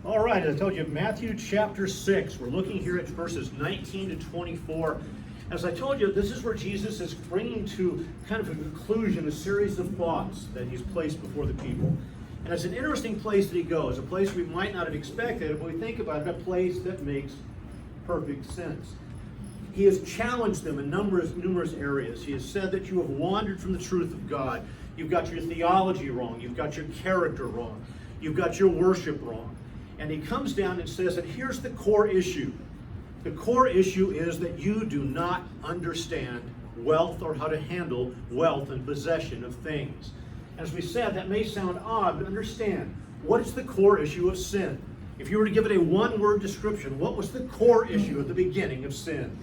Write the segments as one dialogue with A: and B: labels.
A: All right, as I told you, Matthew chapter 6. We're looking here at verses 19 to 24. As I told you, this is where Jesus is bringing to kind of a conclusion a series of thoughts that he's placed before the people. And it's an interesting place that he goes, a place we might not have expected, but we think about it, a place that makes perfect sense. He has challenged them in numerous areas. He has said that you have wandered from the truth of God. You've got your theology wrong. You've got your character wrong. You've got your worship wrong. And he comes down and says that here's the core issue. The core issue is that you do not understand wealth or how to handle wealth and possession of things. As we said, that may sound odd, but understand, what is the core issue of sin? If you were to give it a one-word description, what was the core issue at the beginning of sin?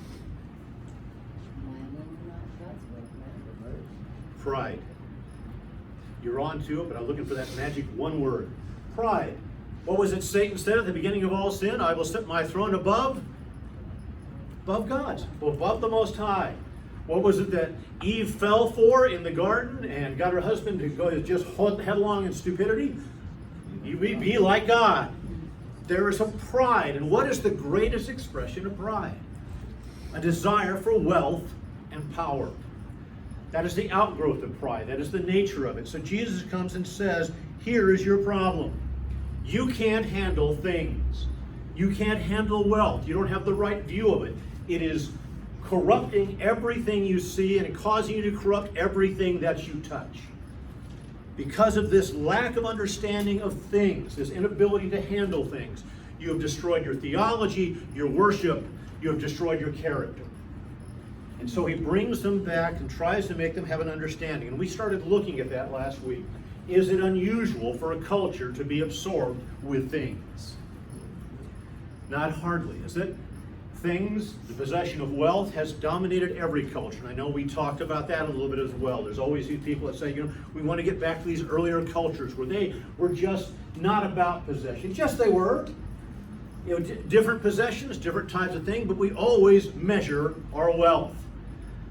A: Pride. You're on to it, but I'm looking for that magic one word. Pride. What was it Satan said at the beginning of all sin? I will set my throne above God's, above the Most High. What was it that Eve fell for in the garden and got her husband to go just headlong in stupidity? You be like God. There is a pride. And what is the greatest expression of pride? A desire for wealth and power. That is the outgrowth of pride. That is the nature of it. So Jesus comes and says, here is your problem. You can't handle things. You can't handle wealth. You don't have the right view of it. It is corrupting everything you see and causing you to corrupt everything that you touch. Because of this lack of understanding of things, this inability to handle things, you have destroyed your theology, your worship, you have destroyed your character. And so he brings them back and tries to make them have an understanding. And we started looking at that last week. Is it unusual for a culture to be absorbed with things? Not hardly, is it? Things, the possession of wealth has dominated every culture. And I know we talked about that a little bit as well. There's always these people that say, we want to get back to these earlier cultures where they were just not about possessions. Yes, they were. Different possessions, different types of things, but we always measure our wealth.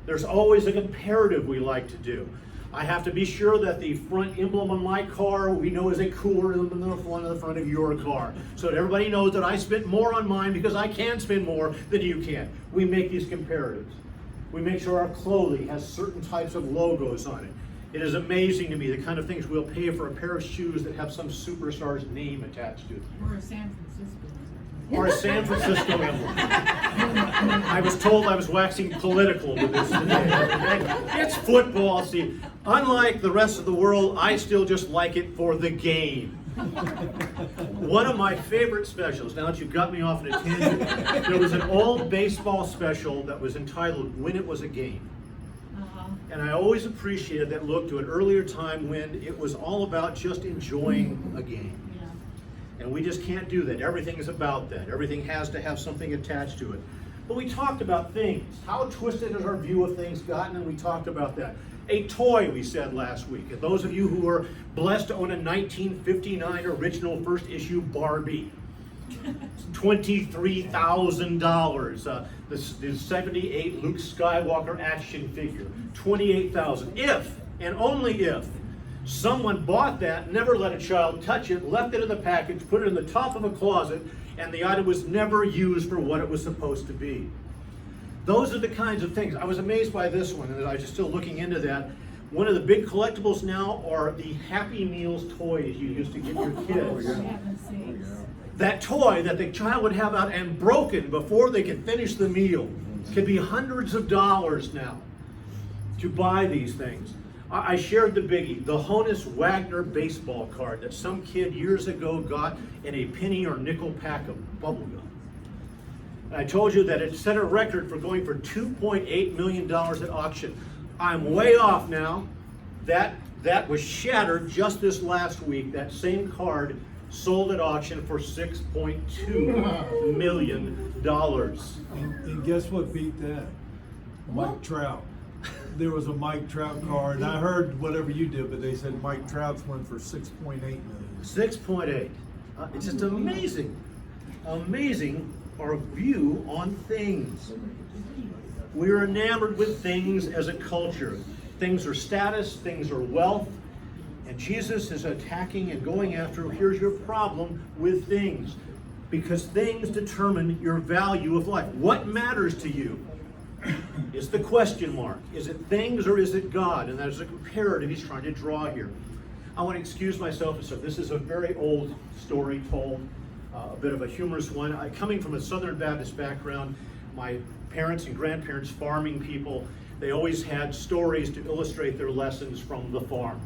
A: There's always a comparative we like to do. I have to be sure that the front emblem on my car we know is a cooler than the one on the front of your car. So that everybody knows that I spent more on mine because I can spend more than you can. We make these comparatives. We make sure our clothing has certain types of logos on it. It is amazing to me the kind of things we'll pay for a pair of shoes that have some superstar's name attached to it.
B: Or a San Francisco.
A: Or a San Francisco emblem. I was told I was waxing political with this today. It's football. See, unlike the rest of the world, I still just like it for the game. One of my favorite specials, now that you've got me off on a tangent, there was an old baseball special that was entitled When It Was a Game. And I always appreciated that look to an earlier time when it was all about just enjoying a game. And we just can't do that. Everything is about that. Everything has to have something attached to it. But we talked about things. How twisted has our view of things gotten? And we talked about that. A toy, we said last week. And those of you who are blessed to own a 1959 original first issue Barbie. $23,000. The 78 Luke Skywalker action figure. $28,000. If, and only if, someone bought that, never let a child touch it, left it in the package, put it in the top of a closet, and the item was never used for what it was supposed to be. Those are the kinds of things. I was amazed by this one, and I was just still looking into that. One of the big collectibles now are the Happy Meals toys you used to give your kids. That toy that the child would have out and broken before they could finish the meal could be hundreds of dollars now to buy these things. I shared the biggie, the Honus Wagner baseball card that some kid years ago got in a penny or nickel pack of bubblegum. And I told you that it set a record for going for $2.8 million at auction. I'm way off now. That was shattered just this last week. That same card sold at auction for $6.2 million.
C: And guess what beat that? Mike Trout. There was a Mike Trout card, and I heard whatever you did, but they said Mike Trout's went for $6.8 million.
A: 6.8. It's just amazing our view on things. We're enamored with things as a culture. Things are status, things are wealth, And Jesus is attacking and going after, here's your problem with things. Because things determine your value of life. What matters to you is the question mark. Is it things or is it God? And that is a comparative he's trying to draw here. I want to excuse myself and say this is a very old story told, a bit of a humorous one. Coming from a Southern Baptist background, my parents and grandparents, farming people, they always had stories to illustrate their lessons from the farm.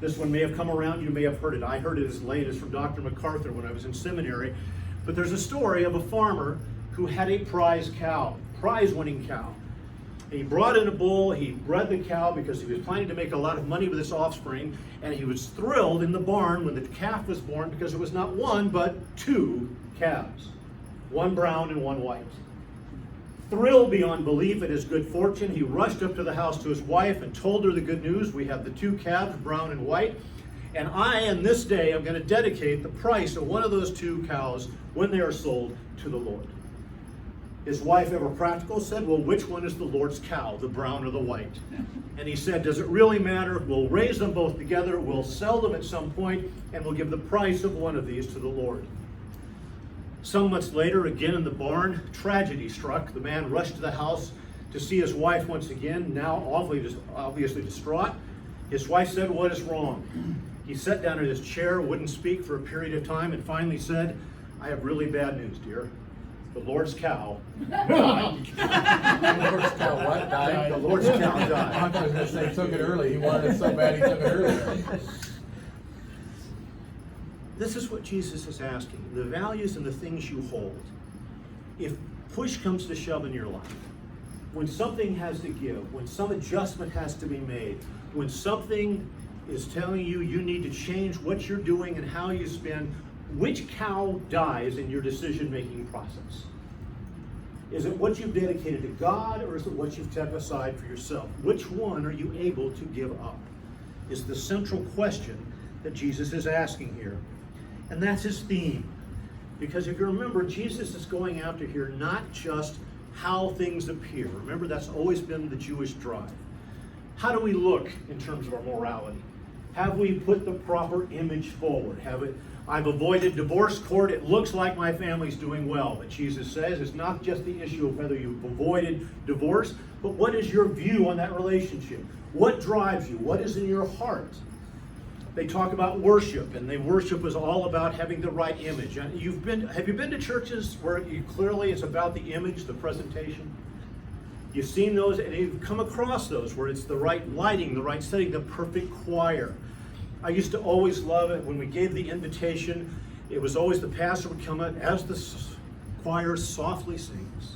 A: This one may have come around, you may have heard it. I heard it as late as from Dr. MacArthur when I was in seminary. But there's a story of a farmer who had a prize winning cow. He brought in a bull, he bred the cow because he was planning to make a lot of money with his offspring, and he was thrilled in the barn when the calf was born because it was not one, but two calves. One brown and one white. Thrilled beyond belief at his good fortune, he rushed up to the house to his wife and told her the good news. We have the two calves, brown and white, and I, in this day, am going to dedicate the price of one of those two cows when they are sold to the Lord. His wife, ever practical, said, well, which one is the Lord's cow, the brown or the white? And he said, does it really matter? We'll raise them both together, we'll sell them at some point, and we'll give the price of one of these to the Lord. Some months later, again in the barn, tragedy struck. The man rushed to the house to see his wife once again, now obviously distraught. His wife said, what is wrong? He sat down in his chair, wouldn't speak for a period of time, and finally said, I have really bad news, dear. The Lord's cow died.
B: The Lord's cow what? Died?
A: The Lord's cow
B: I
A: died.
B: was going to say, took it early. He wanted it so bad he took it earlier.
A: This is what Jesus is asking. The values and the things you hold. If push comes to shove in your life, when something has to give, when some adjustment has to be made, when something is telling you you need to change what you're doing and how you spend, which cow dies in your decision-making process? Is it what you've dedicated to God, or is it what you've set aside for yourself? Which one are you able to give up? Is the central question that Jesus is asking here. And that's his theme. Because if you remember, Jesus is going after here not just how things appear. Remember, that's always been the Jewish drive. How do we look in terms of our morality? Have we put the proper image forward? I've avoided divorce court. It looks like my family's doing well. But Jesus says it's not just the issue of whether you've avoided divorce, but what is your view on that relationship? What drives you? What is in your heart? They talk about worship, and worship is all about having the right image. Have you been to churches where clearly it's about the image, the presentation? You've seen those, and you've come across those where it's the right lighting, the right setting, the perfect choir. I used to always love it when we gave the invitation. It was always the pastor would come in as the choir softly sings.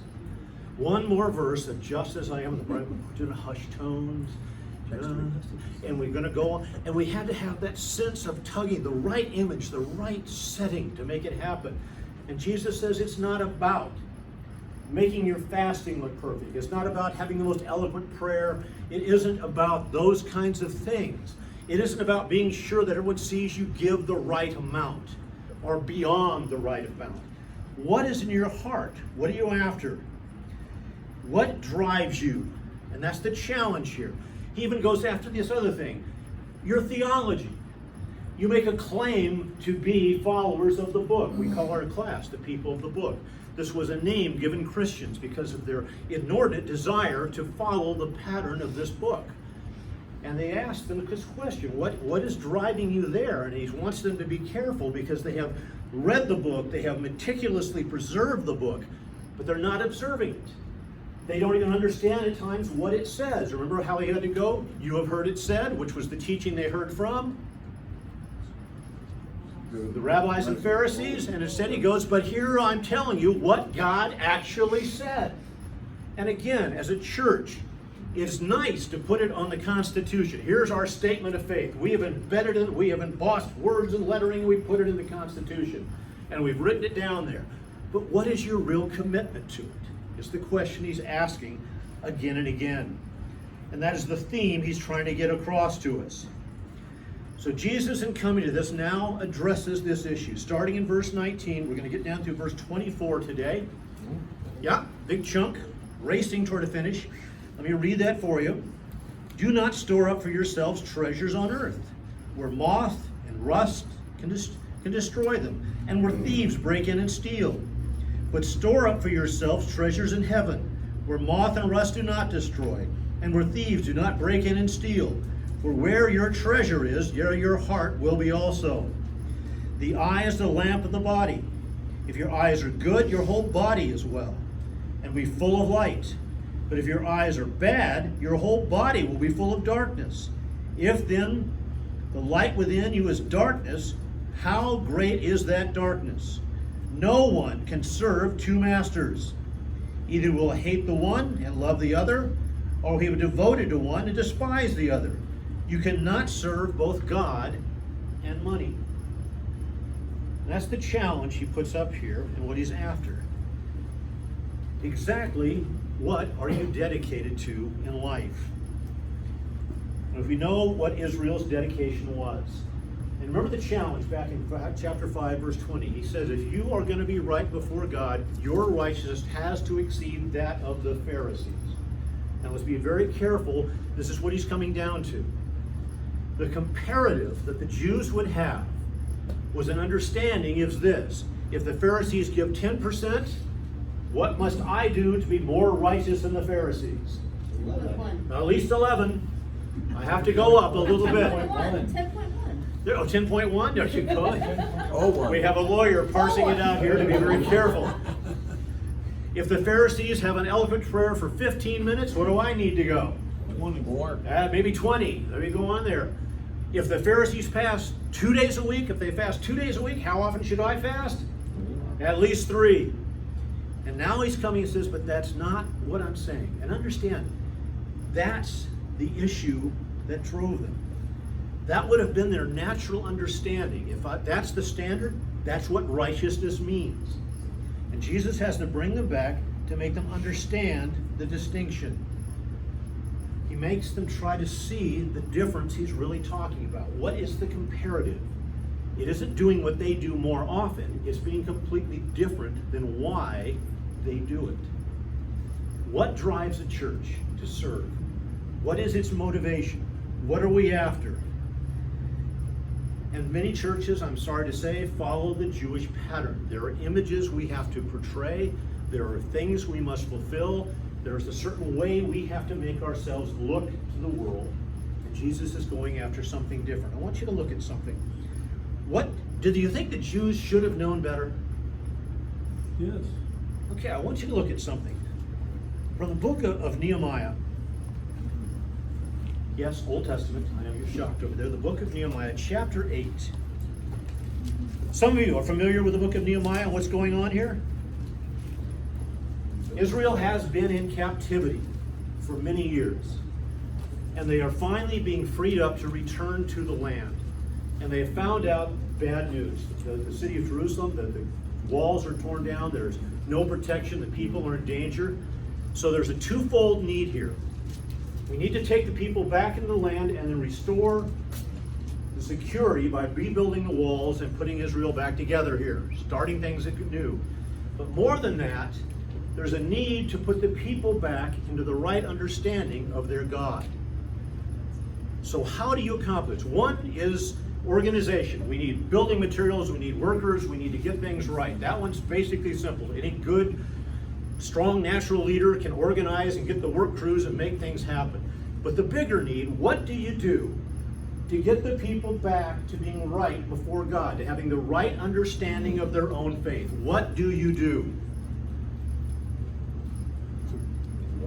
A: One more verse of just as I am, the bride to the hushed tones. And we're going to go on. And we had to have that sense of tugging, the right image, the right setting to make it happen. And Jesus says it's not about making your fasting look perfect. It's not about having the most eloquent prayer. It isn't about those kinds of things. It isn't about being sure that everyone sees you give the right amount or beyond the right amount. What is in your heart? What are you after? What drives you? And that's the challenge here. He even goes after this other thing, your theology. You make a claim to be followers of the book. We call our class the people of the book. This was a name given Christians because of their inordinate desire to follow the pattern of this book. And they asked them this question, what is driving you there? And he wants them to be careful because they have read the book, they have meticulously preserved the book, but they're not observing it. They don't even understand at times what it says. Remember how he had to go? You have heard it said, which was the teaching they heard from the rabbis and Pharisees. And instead he goes, but here I'm telling you what God actually said. And again, as a church, it's nice to put it on the Constitution. Here's our statement of faith. We have embedded it, we have embossed words and lettering, we put it in the Constitution. And we've written it down there. But what is your real commitment to it? Is the question he's asking again and again. And that is the theme he's trying to get across to us. So Jesus, in coming to this, now addresses this issue. Starting in verse 19, we're going to get down to verse 24 today. Yeah, big chunk, racing toward a finish. Let me read that for you. Do not store up for yourselves treasures on earth, where moth and rust can destroy them, and where thieves break in and steal. But store up for yourselves treasures in heaven, where moth and rust do not destroy, and where thieves do not break in and steal. For where your treasure is, there your heart will be also. The eye is the lamp of the body. If your eyes are good, your whole body is well, and be full of light. But if your eyes are bad, your whole body will be full of darkness. If then the light within you is darkness, how great is that darkness? No one can serve two masters. Either will hate the one and love the other, or he will be devoted to one and despise the other. You cannot serve both God and money. That's the challenge he puts up here and what he's after. Exactly what are you dedicated to in life? And if we know what Israel's dedication was, and remember the challenge back in chapter 5, verse 20. He says, if you are going to be right before God, your righteousness has to exceed that of the Pharisees. Now let's be very careful. This is what he's coming down to. The comparative that the Jews would have was an understanding is this. If the Pharisees give 10%, what must I do to be more righteous than the Pharisees?
D: 11.
A: At least 11. I have to go up a little bit.
D: 10.1.
A: Oh, 10.1? There you go.
B: Oh, one.
A: We have a lawyer parsing it out here to be very careful. If the Pharisees have an eloquent prayer for 15 minutes, what do I need to go?
B: 20 more.
A: Maybe 20. Let me go on there. If the Pharisees fast 2 days a week, if they fast 2 days a week, how often should I fast? At least 3. And now he's coming and says, but that's not what I'm saying. And understand, that's the issue that drove them. That would have been their natural understanding. If that's the standard, that's what righteousness means. And Jesus has to bring them back to make them understand the distinction. He makes them try to see the difference he's really talking about. What is the comparative? It isn't doing what they do more often. It's being completely different than why they do it. What drives a church to serve? What is its motivation? What are we after? And many churches, I'm sorry to say, follow the Jewish pattern. There are images we have to portray. There are things we must fulfill. There's a certain way we have to make ourselves look to the world. And Jesus is going after something different. I want you to look at something. Do you think the Jews should have known better?
C: Yes.
A: Okay, I want you to look at something. From the book of Nehemiah. Yes, Old Testament. I know you're shocked over there. The book of Nehemiah, chapter 8. Some of you are familiar with the book of Nehemiah and what's going on here. Israel has been in captivity for many years. And they are finally being freed up to return to the land. And they have found out bad news. The city of Jerusalem, the walls are torn down. There's no protection. The people are in danger. So there's a twofold need here. We need to take the people back into the land and then restore the security by rebuilding the walls and putting Israel back together here, starting things anew. But more than that, there's a need to put the people back into the right understanding of their God. So how do you accomplish? One is organization. We need building materials, we need workers, we need to get things right. That one's basically simple. Any good, strong natural leader can organize and get the work crews and make things happen. But the bigger need, what do you do to get the people back to being right before God, to having the right understanding of their own faith? What do you do?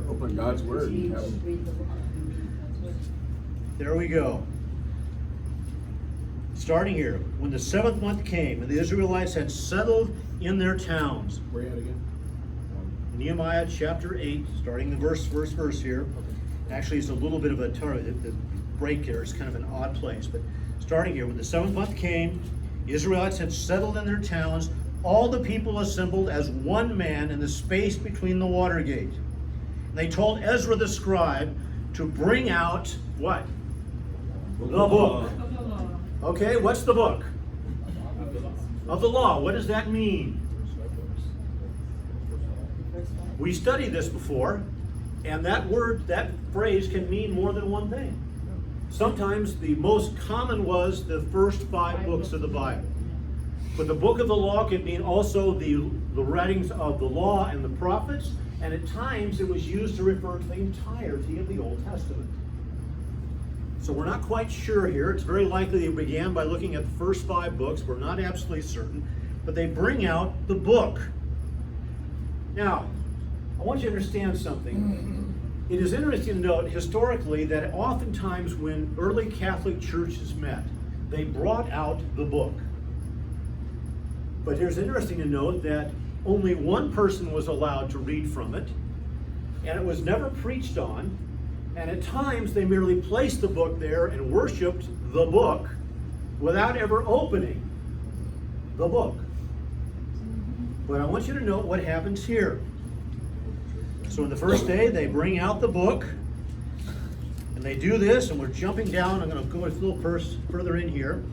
B: Open God's Word.
A: There we go. Starting here, when the 7th month came and the Israelites had settled in their towns.
B: Where you at again?
A: Nehemiah chapter 8, starting the first verse here. Actually, it's a little bit of a the break here. It's kind of an odd place. But starting here, when the 7th month came, the Israelites had settled in their towns. All the people assembled as one man in the space between the water gate. And they told Ezra the scribe to bring out what? The book. Okay, what's the book? Of the law. What does that mean? We studied this before, and that word, that phrase can mean more than one thing. Sometimes the most common was the first 5 books of the Bible. But the book of the law could mean also the writings of the law and the prophets, and at times it was used to refer to the entirety of the Old Testament. So we're not quite sure here. It's very likely they began by looking at the first 5 books. We're not absolutely certain, but they bring out the book. Now, I want you to understand something. It is interesting to note historically that oftentimes when early Catholic churches met, they brought out the book. But here's interesting to note that only one person was allowed to read from it, and it was never preached on, and at times they merely placed the book there and worshiped the book without ever opening the book. But I want you to note what happens here. So on the first day, they bring out the book, and they do this, and we're jumping down. I'm going to go a little further in here.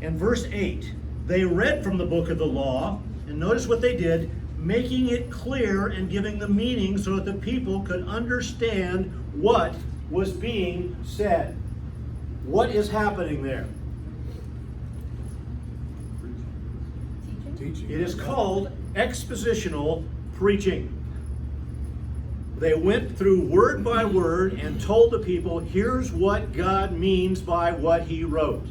A: And verse 8, they read from the book of the law, and notice what they did, making it clear and giving the meaning so that the people could understand what was being said. What is happening there?
B: Teaching.
A: It is called expositional preaching. They went through word by word and told the people, here's what God means by what he wrote.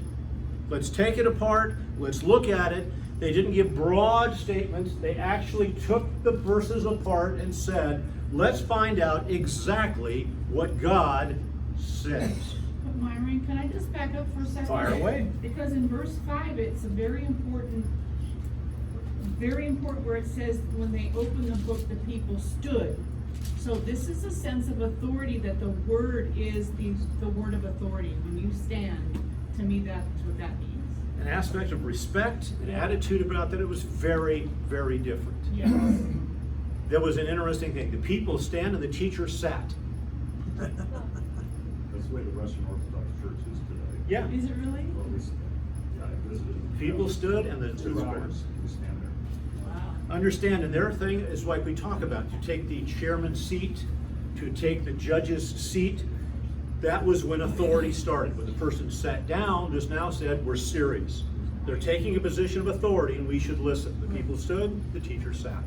A: Let's take it apart. Let's look at it. They didn't give broad statements. They actually took the verses apart and said, let's find out exactly what God says.
E: But Myron, can I just back up for a second?
A: Fire away.
E: Because in verse 5, it's a very important where it says, when they opened the book, the people stood. So this is a sense of authority, that the word is the word of authority. When you stand, to me, that's what that means.
A: An aspect of respect, an attitude about that, it was very, very different.
E: Yes.
A: There was an interesting thing. The people stand and the teacher sat.
F: That's the way the Russian Orthodox Church is today.
A: Yeah.
E: Is it really?
F: Well, at least, yeah, I visited.
A: People stood and the
F: 2 hours, we stand there.
E: Wow.
A: Understand, and their thing is like we talk about, to take the chairman's seat, to take the judge's seat. That was when authority started. When the person sat down, this now said, we're serious. They're taking a position of authority and we should listen. The people stood, the teacher sat.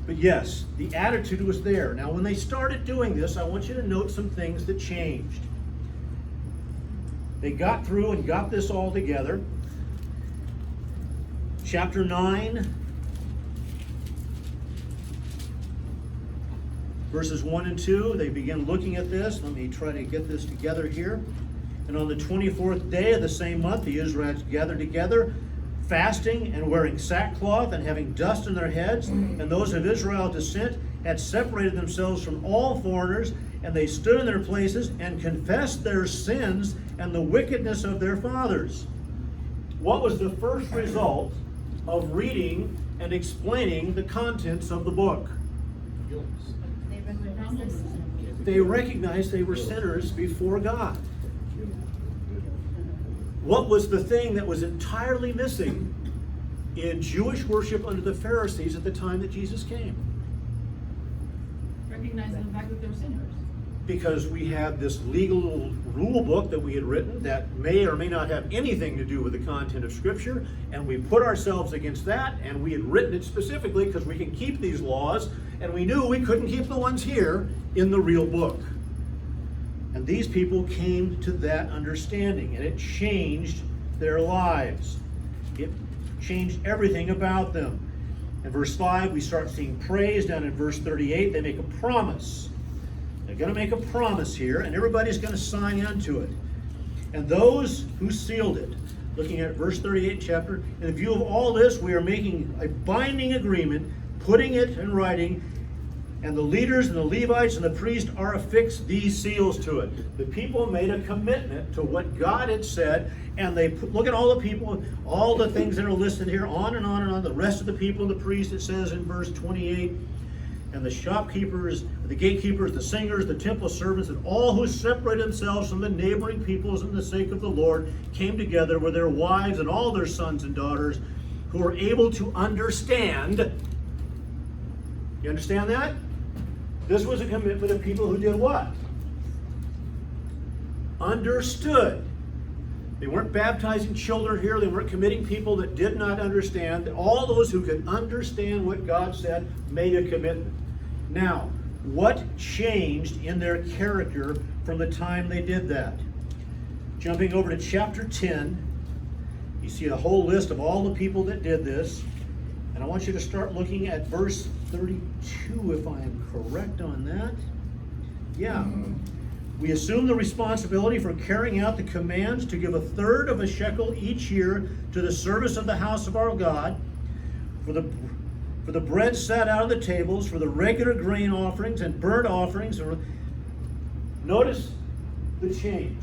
A: But yes, the attitude was there. Now when they started doing this, I want you to note some things that changed. They got through and got this all together. Chapter 9, verses 1 and 2, they begin looking at this. Let me try to get this together here. And on the 24th day of the same month, the Israelites gathered together, fasting and wearing sackcloth and having dust in their heads. And those of Israel's descent had separated themselves from all foreigners, and they stood in their places and confessed their sins and the wickedness of their fathers. What was the first result of reading and explaining the contents of the book? They recognized they were sinners before God. What was the thing that was entirely missing in Jewish worship under the Pharisees at the time that Jesus came?
E: Recognizing the fact that they're sinners.
A: Because we had this legal rule book that we had written that may or may not have anything to do with the content of Scripture, and we put ourselves against that, and we had written it specifically because we can keep these laws, and we knew we couldn't keep the ones here in the real book. And these people came to that understanding, and it changed their lives. It changed everything about them. In verse 5, we start seeing praise. Down in verse 38, they make a promise. They're going to make a promise here, and everybody's going to sign into it. And those who sealed it, looking at verse 38 chapter, in view of all this, we are making a binding agreement, putting it in writing, and the leaders and the Levites and the priests are affixed these seals to it. The people made a commitment to what God had said, and they look at all the people, all the things that are listed here, on and on and on. The rest of the people and the priests, it says in verse 28, and the shopkeepers, the gatekeepers, the singers, the temple servants, and all who separated themselves from the neighboring peoples in the sake of the Lord came together with their wives and all their sons and daughters who were able to understand. You understand that? This was a commitment of people who did what? understood. They weren't baptizing children here. They weren't committing people that did not understand. All those who could understand what God said made a commitment. Now, what changed in their character from the time they did that? Jumping over to chapter 10, you see a whole list of all the people that did this. And I want you to start looking at verse 32, if I am correct on that. Yeah. We assume the responsibility for carrying out the commands to give 1/3 of a shekel each year to the service of the house of our God, for the bread set out of the tables, for the regular grain offerings and burnt offerings. Notice the change.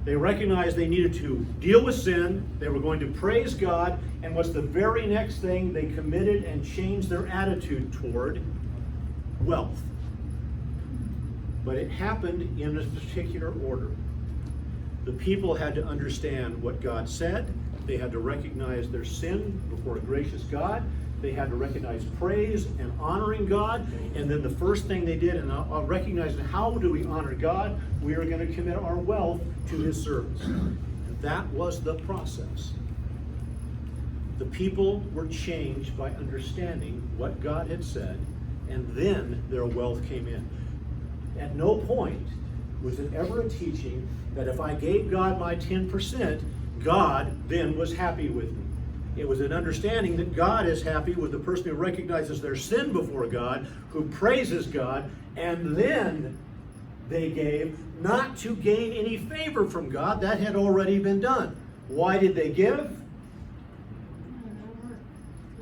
A: They recognized they needed to deal with sin. They were going to praise God. And what's the very next thing? They committed and changed their attitude toward wealth. But it happened in a particular order. The people had to understand what God said. They had to recognize their sin before a gracious God. They had to recognize praise and honoring God. And then the first thing they did, and recognizing how do we honor God, we are going to commit our wealth to His service. And that was the process. The people were changed by understanding what God had said, and then their wealth came in. At no point was it ever a teaching that if I gave God my 10%, God then was happy with me. It was an understanding that God is happy with the person who recognizes their sin before God, who praises God, and then they gave, not to gain any favor from God. That had already been done. Why did they give?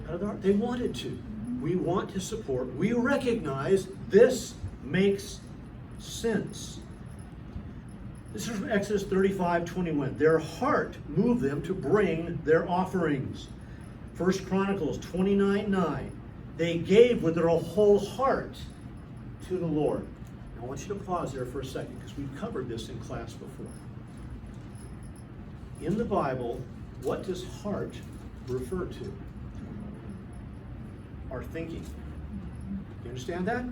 A: Out of their heart. They wanted to. We want to support. We recognize this makes sense. This is from Exodus 35:21. Their heart moved them to bring their offerings. 1 Chronicles 29:9. They gave with their whole heart to the Lord. Now, I want you to pause there for a second because we've covered this in class before. In the Bible, what does heart refer to? Our thinking. You understand that?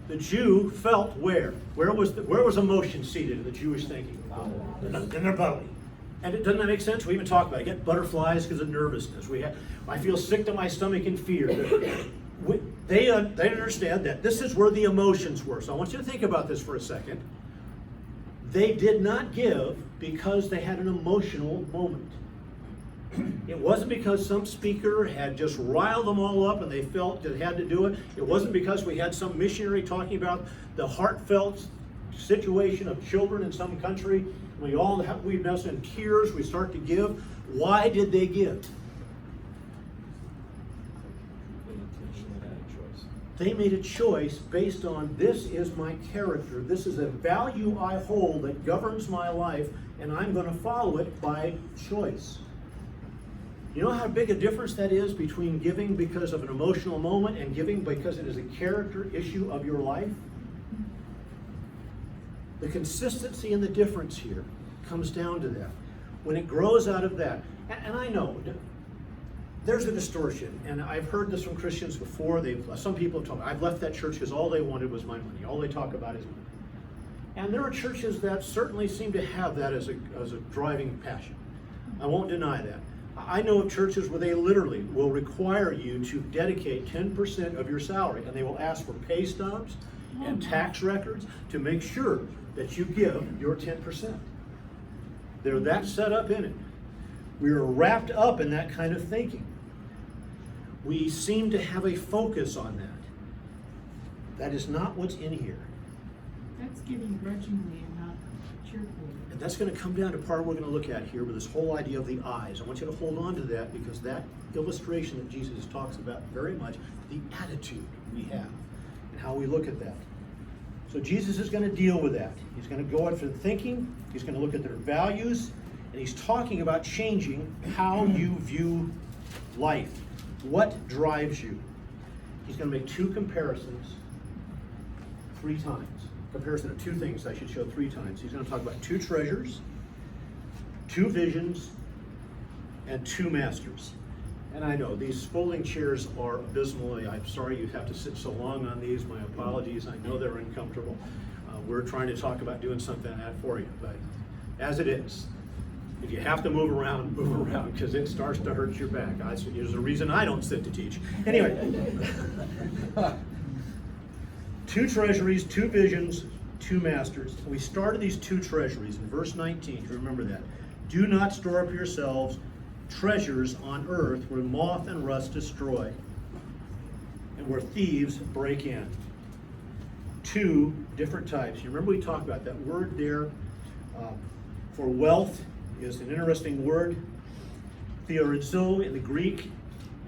A: The Jew felt where? Where was emotion seated in the Jewish thinking? In their belly. And doesn't that make sense? We even talk about it. I get butterflies because of nervousness. I feel sick to my stomach in fear. They understand that this is where the emotions were. So I want you to think about this for a second. They did not give because they had an emotional moment. It wasn't because some speaker had just riled them all up and they felt they had to do it. It wasn't because we had some missionary talking about the heartfelt situation of children in some country. We mess in tears, we start to give. Why did they give? They made a choice based on, this is my character. This is a value I hold that governs my life, and I'm going to follow it by choice. You know how big a difference that is between giving because of an emotional moment and giving because it is a character issue of your life? The consistency and the difference here comes down to that. When it grows out of that, and I know there's a distortion, and I've heard this from Christians before. Some people have told me, I've left that church because all they wanted was my money. All they talk about is money. And there are churches that certainly seem to have that as a driving passion. I won't deny that. I know of churches where they literally will require you to dedicate 10% of your salary, and they will ask for pay stubs and tax records to make sure that you give your 10%. They're that set up in it. We are wrapped up in that kind of thinking. We seem to have a focus on that. That is not what's in here.
E: That's giving grudgingly and not cheerfully.
A: And that's going to come down to part we're going to look at here with this whole idea of the eyes. I want you to hold on to that because that illustration that Jesus talks about very much, the attitude we have and how we look at that. So Jesus is going to deal with that. He's going to go after the thinking. He's going to look at their values. And he's talking about changing how you view life. What drives you? He's going to make two comparisons 3 times. Comparison of 2 things I should show 3 times. He's going to talk about 2 treasures, 2 visions, and 2 masters. And I know these folding chairs are abysmal. I'm sorry you have to sit so long on these. My apologies. I know they're uncomfortable. we're trying to talk about doing something like that for you, but as it is, if you have to move around, because it starts to hurt your back. There's a reason I don't sit to teach. Anyway, 2 treasuries, 2 visions, 2 masters. We started these 2 treasuries in verse 19. Do you remember that? Do not store up yourselves treasures on earth where moth and rust destroy and where thieves break in. 2 different types. You remember we talked about that word there for wealth is an interesting word, theorizo in the Greek,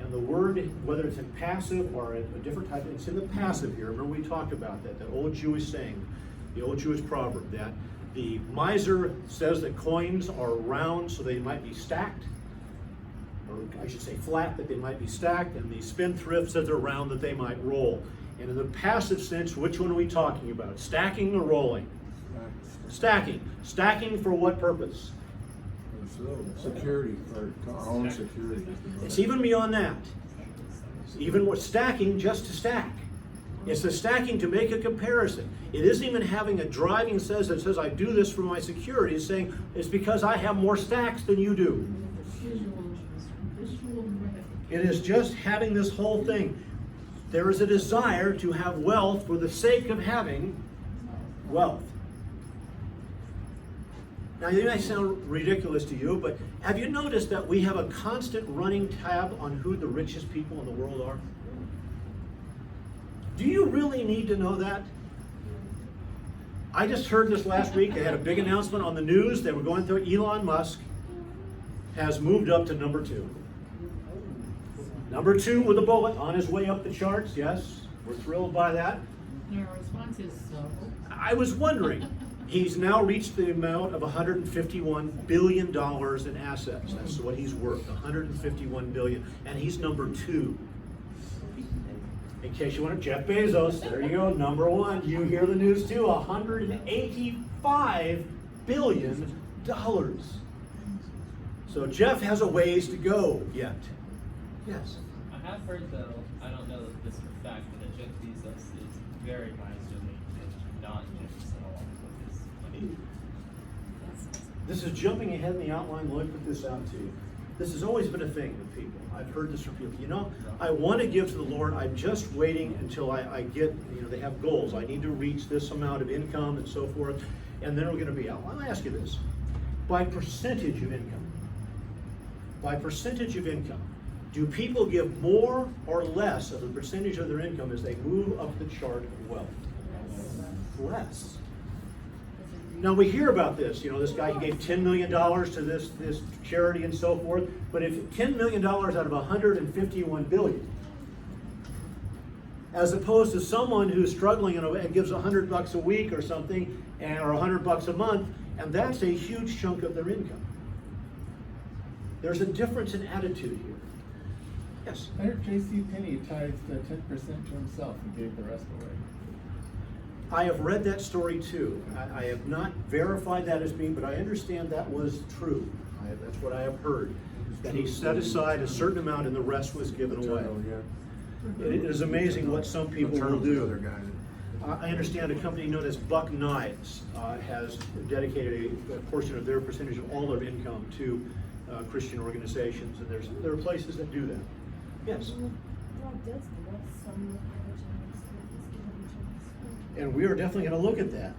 A: and the word, whether it's in passive or a different type, it's in the passive here. Remember we talked about that old Jewish saying, the old Jewish proverb, that the miser says that coins are round so they might be stacked, or I should say flat, that they might be stacked, and the spendthrift says they're round that they might roll. And in the passive sense, which one are we talking about? Stacking or rolling? Stacking. Stacking for what purpose?
B: Security, or our own security.
A: It's even beyond that. Even with stacking, just to stack. It's the stacking to make a comparison. It isn't even having a driving says that says I do this for my security. It's saying it's because I have more stacks than you do. It is just having this whole thing. There is a desire to have wealth for the sake of having wealth. Now, it might sound ridiculous to you, but have you noticed that we have a constant running tab on who the richest people in the world are? Do you really need to know that? I just heard this last week. They had a big announcement on the news. They were going through Elon Musk has moved up to number 2. Number 2 with a bullet on his way up the charts. Yes, we're thrilled by that.
E: Our response is
A: I was wondering, he's now reached the amount of $151 billion in assets. That's what he's worth, $151 billion. And he's number 2. In case you want to, Jeff Bezos, there you go, number 1. You hear the news too, $185 billion. So Jeff has a ways to go yet. Yes.
G: I have heard, though, I don't know this for fact, but that Jeff Bezos is very miserly and not generous at all with his money.
A: This is jumping ahead in the outline. Let me put this out to you. This has always been a thing with people. I've heard this from people. You know, I want to give to the Lord. I'm just waiting until I get, they have goals. I need to reach this amount of income and so forth. And then we're going to be out. I'll ask you this. By percentage of income, do people give more or less of the percentage of their income as they move up the chart of wealth? Less. Now we hear about this, this guy, he gave $10 million to this charity and so forth, but if $10 million out of $151 billion, as opposed to someone who's struggling and gives $100 a week or something, or $100 a month, and that's a huge chunk of their income. There's a difference in attitude here. Yes?
H: I heard J.C. Penney tithed 10% to himself and gave the rest away.
A: I have read that story too. I have not verified that as being, but I understand that was true. That's what I have heard. That he set aside a certain amount and the rest was given away. It is amazing what some people will do. I understand a company known as Buck Knives has dedicated a portion of their percentage of all their income to Christian organizations, and there are places that do that. Yes? And we are definitely going to look at that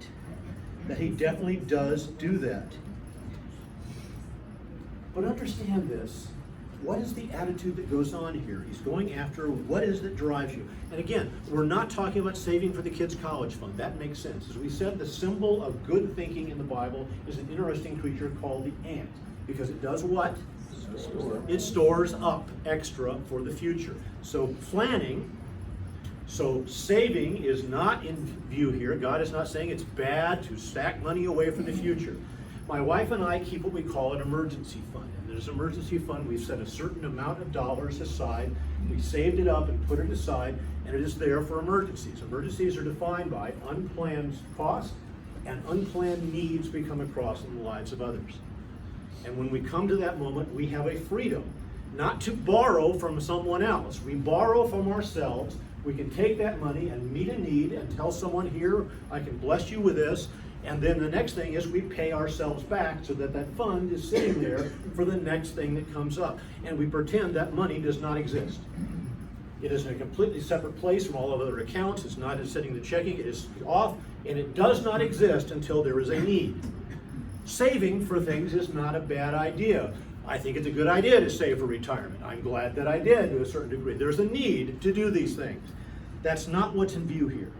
A: he definitely does do that. But understand this. What is the attitude that goes on here? He's going after what is that drives you. And again, we're not talking about saving for the kids' college fund. That makes sense. As we said, the symbol of good thinking in the Bible is an interesting creature called the ant. Because it does what? It stores up extra for the future. So planning, so saving is not in view here. God is not saying it's bad to stack money away for the future. My wife and I keep what we call an emergency fund. And there's an emergency fund. We've set a certain amount of dollars aside. We saved it up and put it aside, and it is there for emergencies. Emergencies are defined by unplanned costs and unplanned needs we come across in the lives of others. And when we come to that moment, we have a freedom not to borrow from someone else. We borrow from ourselves We can take that money and meet a need and tell someone here, I can bless you with this. And then the next thing is we pay ourselves back so that that fund is sitting there for the next thing that comes up. And we pretend that money does not exist. It is in a completely separate place from all of other accounts. It's not sitting in the checking. It is off, and it does not exist until there is a need. Saving for things is not a bad idea. I think it's a good idea to save for retirement. I'm glad that I did to a certain degree. There's a need to do these things. That's not what's in view here.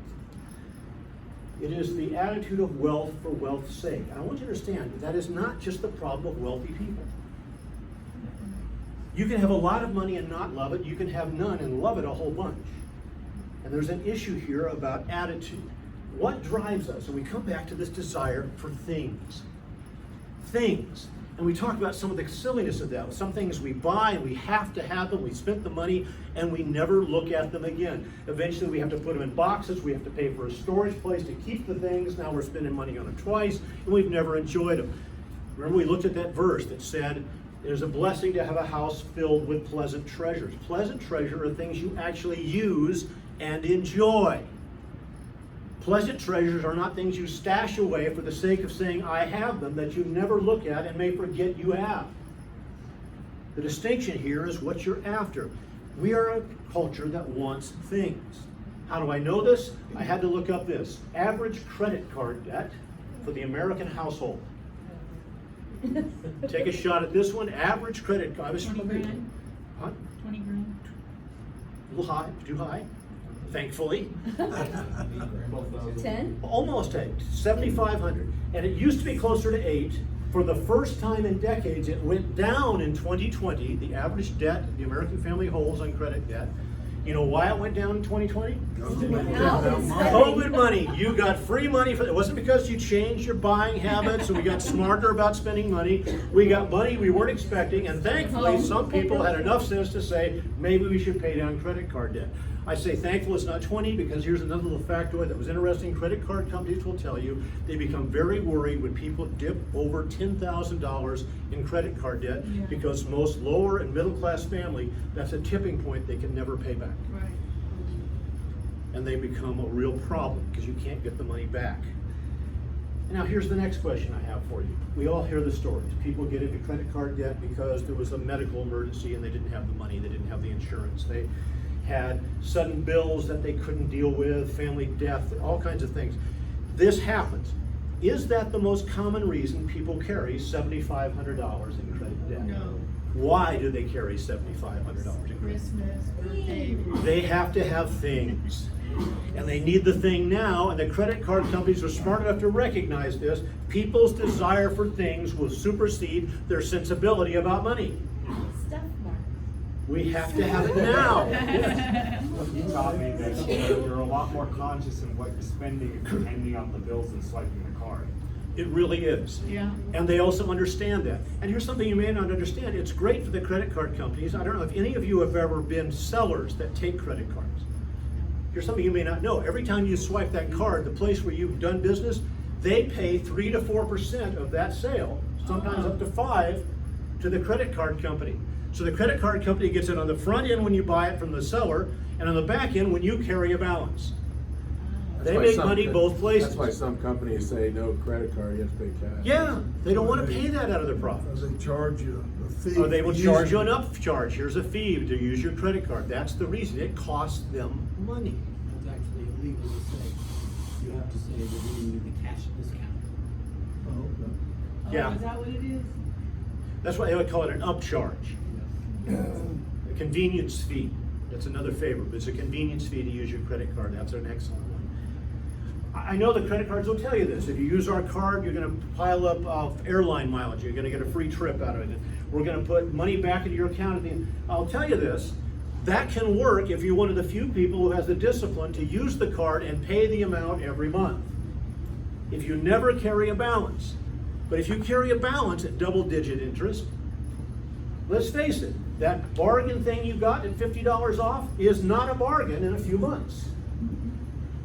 A: It is the attitude of wealth for wealth's sake. I want you to understand that is not just the problem of wealthy people. You can have a lot of money and not love it. You can have none and love it a whole bunch. And there's an issue here about attitude. What drives us? And we come back to this desire for things. Things. And we talk about some of the silliness of that. Some things we buy and we have to have them. We spent the money and we never look at them again. Eventually we have to put them in boxes. We have to pay for a storage place to keep the things. Now we're spending money on them twice and we've never enjoyed them. Remember we looked at that verse that said, there's a blessing to have a house filled with pleasant treasures. Pleasant treasure are things you actually use and enjoy. Pleasant treasures are not things you stash away for the sake of saying, I have them, that you never look at and may forget you have. The distinction here is what you're after. We are a culture that wants things. How do I know this? I had to look up this. Average credit card debt for the American household. Take a shot at this one. Average credit card.
E: 20 grand?
A: Huh?
E: 20 grand?
A: A little high, too high, thankfully.
D: 10?
A: Almost 8, 7,500. And it used to be closer to 8. For the first time in decades, it went down in 2020, the average debt the American family holds on credit debt. You know why it went down in 2020? COVID money. You got free money for it. It wasn't because you changed your buying habits and we got smarter about spending money. We got money we weren't expecting, and thankfully some people had enough sense to say maybe we should pay down credit card debt. I say thankful it's not 20 because here's another little factoid that was interesting. Credit card companies will tell you they become very worried when people dip over $10,000 in credit card debt because most lower and middle class family, that's a tipping point they can never pay back.
E: Right.
A: And they become a real problem because you can't get the money back. Now here's the next question I have for you. We all hear the stories. People get into credit card debt because there was a medical emergency and they didn't have the money, they didn't have the insurance. They had sudden bills that they couldn't deal with, family death, all kinds of things. This happens. Is that the most common reason people carry $7,500 in credit debt?
E: No.
A: Why do they carry $7,500 in credit?
E: Christmas, birthday.
A: They have to have things. And they need the thing now, and the credit card companies are smart enough to recognize this. People's desire for things will supersede their sensibility about money.
D: Stuff mark.
A: We have to have it now.
F: You taught me that you're a lot more conscious in what you're spending if you're handing out the bills and swiping the card.
A: It really is.
E: Yeah.
A: And they also understand that. And here's something you may not understand. It's great for the credit card companies. I don't know if any of you have ever been sellers that take credit cards. Here's something you may not know. Every time you swipe that card, the place where you've done business, they pay 3 to 4% of that sale, sometimes up to 5%, to the credit card company. So the credit card company gets it on the front end when you buy it from the seller, and on the back end when you carry a balance. They make money both places.
B: That's why some companies say no credit card, you have to pay cash.
A: Yeah, they don't want to pay that out of their profits.
C: They charge you a fee.
A: Or they will
C: for
A: charge
C: using
A: you an
C: it.
A: upcharge. Here's a fee to use your credit card. That's the reason. It costs them money.
I: It's actually illegal to say. You have to say that we need the cash discount.
C: Oh, okay.
A: Yeah.
E: Oh, is that what it is?
A: That's why they would call it an upcharge. A convenience fee. That's another favor, but it's a convenience fee to use your credit card. That's an excellent one. I know the credit cards will tell you this. If you use our card, you're going to pile up airline mileage. You're going to get a free trip out of it. We're going to put money back into your account at the end. I'll tell you this. That can work if you're one of the few people who has the discipline to use the card and pay the amount every month. If you never carry a balance. But if you carry a balance at double-digit interest, let's face it, that bargain thing you got at $50 off is not a bargain in a few months.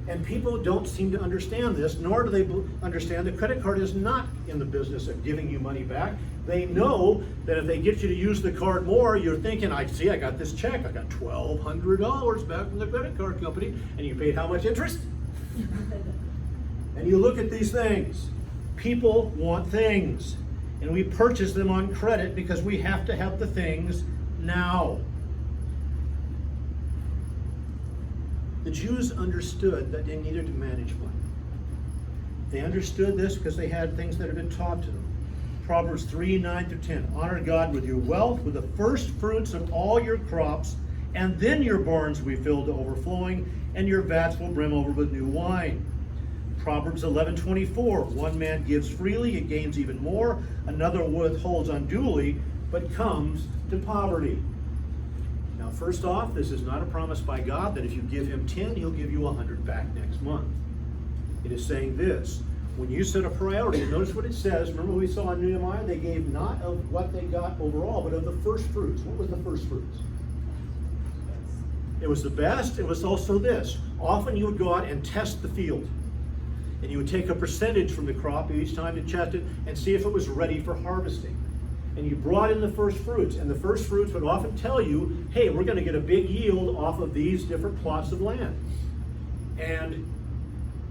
A: And people don't seem to understand this, nor do they understand the credit card is not in the business of giving you money back. They know that if they get you to use the card more, you're thinking, I got this check. I got $1,200 back from the credit card company. And you paid how much interest? And you look at these things. People want things. And we purchase them on credit because we have to have the things now. The Jews understood that they needed to manage money. They understood this because they had things that had been taught to them. Proverbs 3:9-10. Honor God with your wealth, with the first fruits of all your crops, and then your barns will be filled to overflowing, and your vats will brim over with new wine. Proverbs 11:24. One man gives freely, it gains even more. Another withholds unduly, but comes to poverty. Now, first off, this is not a promise by God that if you give him 10, he'll give you 100 back next month. It is saying this: when you set a priority, notice what it says. Remember what we saw in Nehemiah? They gave not of what they got overall, but of the first fruits. What was the first fruits? It was the best. It was also this. Often you would go out and test the field. And you would take a percentage from the crop each time to test it and see if it was ready for harvesting. And you brought in the first fruits. And the first fruits would often tell you, hey, we're going to get a big yield off of these different plots of land. And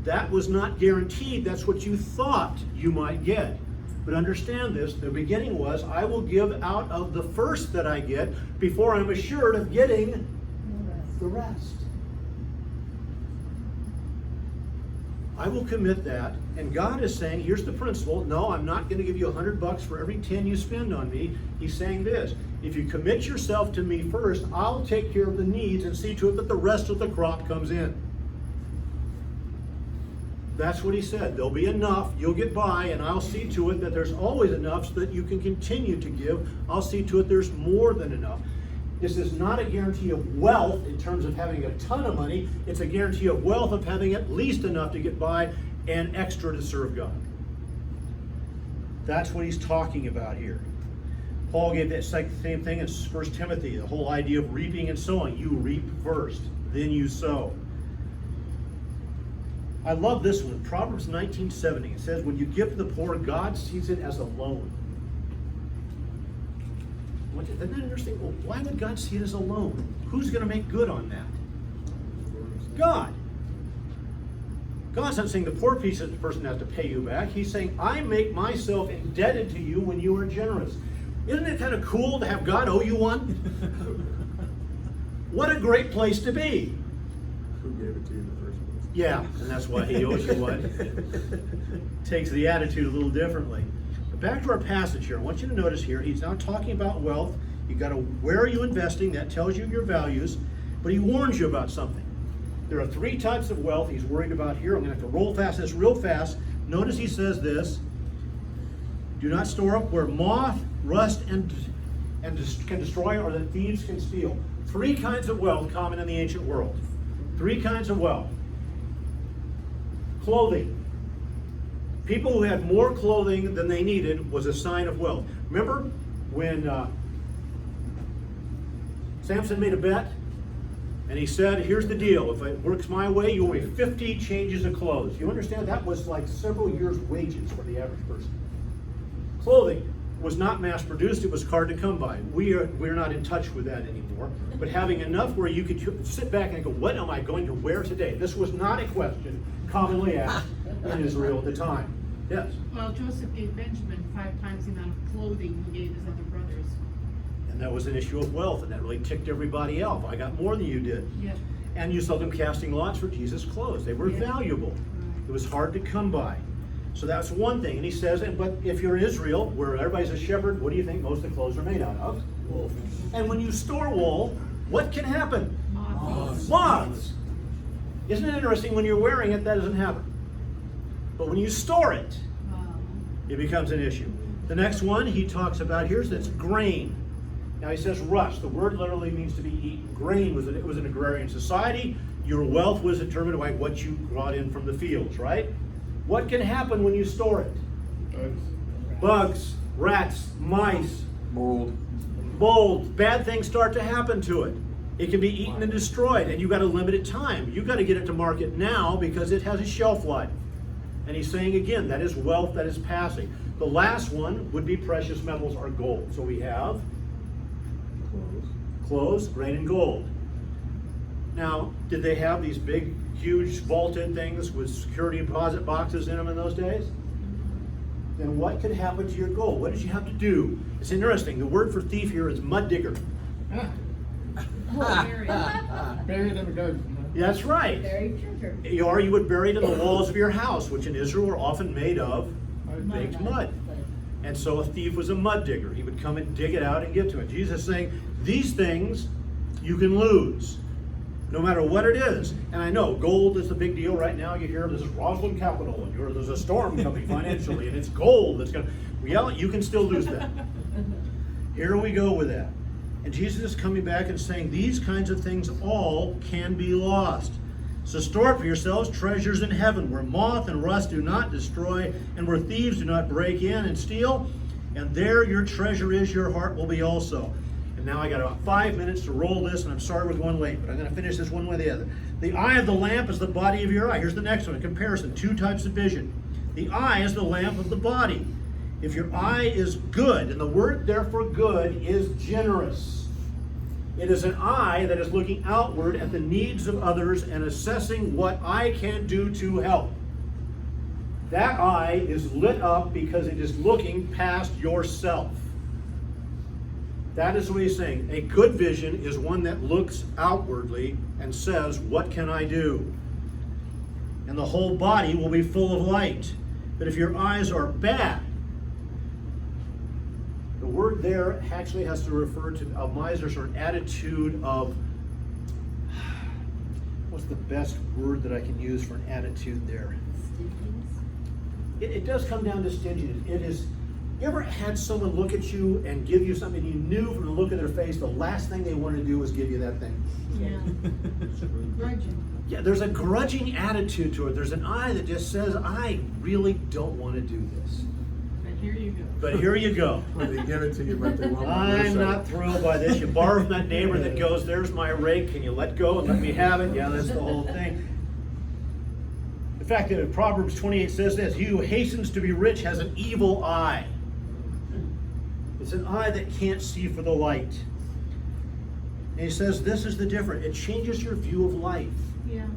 A: that was not guaranteed. That's what you thought you might get. But understand this, the beginning was, I will give out of the first that I get before I'm assured of getting the rest. I will commit that, and God is saying, here's the principle. No, I'm not going to give you $100 for every 10 you spend on me. He's saying this: if you commit yourself to me first, I'll take care of the needs and see to it that the rest of the crop comes in. That's what he said. There'll be enough, you'll get by, and I'll see to it that there's always enough so that you can continue to give. I'll see to it there's more than enough. This is not a guarantee of wealth in terms of having a ton of money. It's a guarantee of wealth of having at least enough to get by and extra to serve God. That's what he's talking about here. Paul gave that same thing in 1 Timothy, the whole idea of reaping and sowing. You reap first, then you sow. I love this one. Proverbs 19:70. It says, when you give to the poor, God sees it as a loan. Isn't that interesting? Well, why would God see it as a loan? Who's going to make good on that? God. God's not saying the poor person has to pay you back. He's saying, I make myself indebted to you when you are generous. Isn't it kind of cool to have God owe you one? What a great place to be.
B: Who gave it to you in the first place?
A: Yeah, and that's why he owes you one. Takes the attitude a little differently. But back to our passage here. I want you to notice here, he's now talking about wealth. You got to, where are you investing? That tells you your values. But he warns you about something. There are 3 types of wealth he's worried about here. I'm going to have to roll past this real fast. Notice he says this: do not store up where moth, rust, and can destroy, or that thieves can steal. 3 kinds of wealth common in the ancient world. 3 kinds of wealth. Clothing. People who had more clothing than they needed was a sign of wealth. Remember when Samson made a bet? And he said, here's the deal. If it works my way, you owe me 50 changes of clothes. You understand? That was like several years' wages for the average person. Clothing was not mass-produced. It was hard to come by. We're not in touch with that anymore. But having enough where you could sit back and go, what am I going to wear today? This was not a question commonly asked in Israel at the time. Yes?
E: Well, Joseph gave Benjamin 5 times the amount of clothing he gave his other brothers.
A: And that was an issue of wealth, and that really ticked everybody off. I got more than you did.
E: Yeah.
A: And you saw them casting lots for Jesus' clothes. They were valuable.
E: Right.
A: It was hard to come by. So that's one thing. And he says, but if you're Israel, where everybody's a shepherd, what do you think most of the clothes are made out of? Wool. And when you store wool, what can happen?
E: Moths.
A: Moths. Isn't it interesting? When you're wearing it, that doesn't happen. But when you store it, it becomes an issue. The next one he talks about here is that's grain. Now he says rust. The word literally means to be eaten. Grain was an agrarian society. Your wealth was determined by what you brought in from the fields, right? What can happen when you store it? Bugs, rats, mice,
B: Mold.
A: mold. Bad things start to happen to it. It can be eaten and destroyed, and you've got a limited time. You've got to get it to market now because it has a shelf life. And he's saying again, that is wealth that is passing. The last one would be precious metals or gold. So we have clothes, grain, and gold. Now, did they have these big, huge vaulted things with security deposit boxes in them in those days? Then what could happen to your gold? What did you have to do? It's interesting. The word for thief here is mud digger.
H: Buried in the garden.
A: That's right.
D: Very treasure.
A: Or you would bury it in the walls of your house, which in Israel were often made of baked mud. And so a thief was a mud digger. He would come and dig it out and get to it. Jesus is saying, these things you can lose, no matter what it is. And I know gold is a big deal right now. You hear this is Roslyn Capital, and there's a storm coming financially, and it's gold that's going to, well, you can still lose that. Here we go with that. And Jesus is coming back and saying these kinds of things all can be lost. So store up for yourselves treasures in heaven, where moth and rust do not destroy, and where thieves do not break in and steal. And there your treasure is, your heart will be also. And now I got about 5 minutes to roll this, and I'm sorry we're going late, but I'm going to finish this one way or the other. The eye of the lamp is the body of your eye. Here's the next one, a comparison, 2 types of vision. The eye is the lamp of the body. If your eye is good, and the word there for good is generous. It is an eye that is looking outward at the needs of others and assessing what I can do to help. That eye is lit up because it is looking past yourself. That is what he's saying. A good vision is one that looks outwardly and says, what can I do? And the whole body will be full of light. But if your eyes are bad, the word there actually has to refer to a miser's or an attitude of, what's the best word that I can use for an attitude there? It does come down to stinginess. It is, you ever had someone look at you and give you something you knew from the look of their face, the last thing they wanted to do was give you that thing?
E: Yeah. Grudging.
A: Yeah, there's a grudging attitude to it. There's an eye that just says, I really don't want to do this.
E: But here you go.
A: But here you go.
B: Well, they give it to you, but they won't.
A: I'm not thrilled by this. You borrow from that neighbor that goes, there's my rake, can you let go and let me have it? Yeah, that's the whole thing. The fact that Proverbs 28 says this, he who hastens to be rich has an evil eye. It's an eye that can't see for the light. And he says this is the difference. It changes your view of life.
E: Yeah.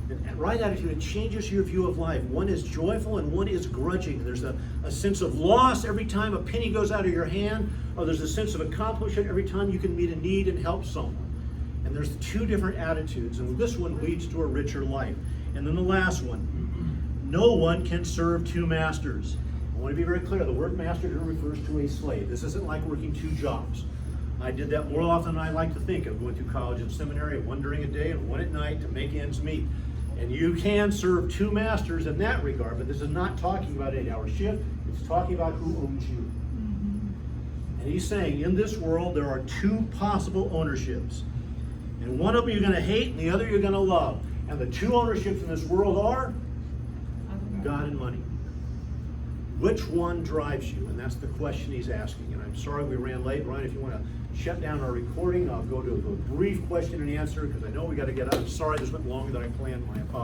A: And right attitude, it changes your view of life. One is joyful and one is grudging. There's a sense of loss every time a penny goes out of your hand, or there's a sense of accomplishment every time you can meet a need and help someone. And there's 2 different attitudes, and this one leads to a richer life. And then the last one, no one can serve 2 masters. I want to be very clear, the word master here refers to a slave. This isn't like working 2 jobs. I did that more often than I like to think of, going through college and seminary, one during a day and one at night to make ends meet. And you can serve 2 masters in that regard, but this is not talking about 8-hour shift. It's talking about who owns you. Mm-hmm. And he's saying in this world there are 2 possible ownerships. And one of them you're going to hate and the other you're going to love. And the 2 ownerships in this world are God and money. Which one drives you? And that's the question he's asking. And I'm sorry we ran late. Ryan, if you want to shut down our recording, I'll go to a brief question and answer because I know we got to get out. I'm sorry this went longer than I planned. My apologies.